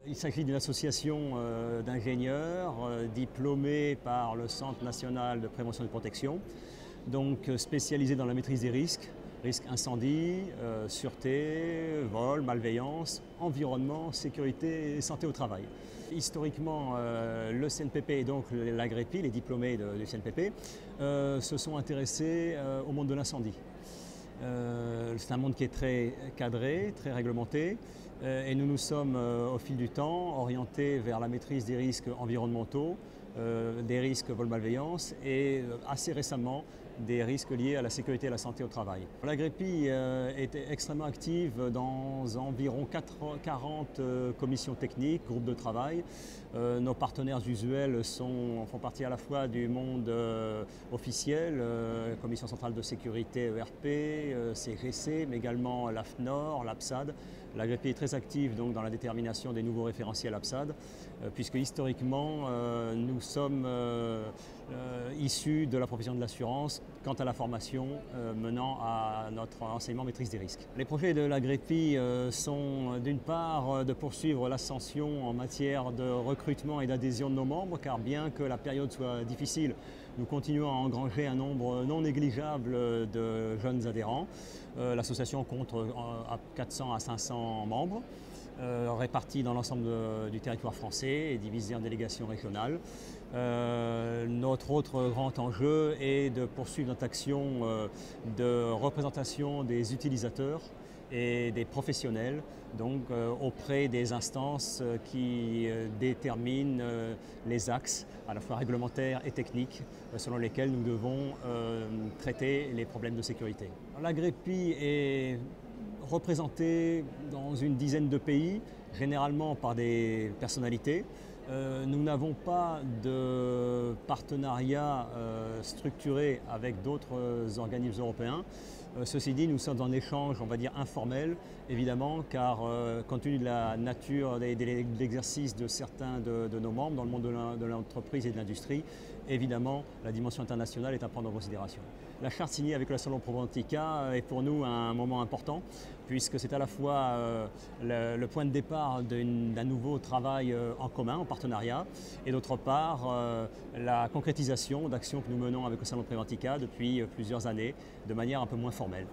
Il s'agit d'une association d'ingénieurs diplômés par le Centre national de prévention et de protection, donc spécialisés dans la maîtrise des risques incendie, sûreté, vol, malveillance, environnement, sécurité et santé au travail. Historiquement, le CNPP et donc l'AGREPI, les diplômés du CNPP, se sont intéressés au monde de l'incendie. C'est un monde qui est très cadré, très réglementé, et nous nous sommes au fil du temps orientés vers la maîtrise des risques environnementaux, des risques vol-malveillance et assez récemment des risques liés à la sécurité et à la santé au travail. L'AGREPI est extrêmement active dans environ 40 commissions techniques, groupes de travail. Nos partenaires usuels font partie à la fois du monde officiel, Commission centrale de sécurité ERP, CGC, mais également l'AFNOR, l'APSAD. L'AGREPI est très active donc, dans la détermination des nouveaux référentiels APSAD, puisque historiquement nous sommes issus de la profession de l'assurance quant à la formation menant à notre enseignement maîtrise des risques. Les projets de l'AGREPI sont d'une part de poursuivre l'ascension en matière de recrutement et d'adhésion de nos membres, car bien que la période soit difficile, nous continuons à engranger un nombre non négligeable de jeunes adhérents. L'association compte 400 à 500 membres, répartis dans l'ensemble du territoire français et divisés en délégations régionales. Notre autre grand enjeu est de poursuivre notre action de représentation des utilisateurs et des professionnels, donc auprès des instances qui déterminent les axes à la fois réglementaires et techniques selon lesquels nous devons traiter les problèmes de sécurité. L'AGREPI est représentée dans une dizaine de pays, généralement par des personnalités. Nous n'avons pas de partenariat structuré avec d'autres organismes européens. Ceci dit, nous sommes en échange, on va dire, informel, évidemment, car compte tenu de la nature de l'exercice de certains de nos membres dans le monde de l'entreprise et de l'industrie, évidemment, la dimension internationale est à prendre en considération. La charte signée avec le Salon Proventica est pour nous un moment important, puisque c'est à la fois le point de départ d'un nouveau travail en commun, en partenariat, et d'autre part la concrétisation d'actions que nous menons avec le Salon Proventica depuis plusieurs années, de manière un peu moins formelle.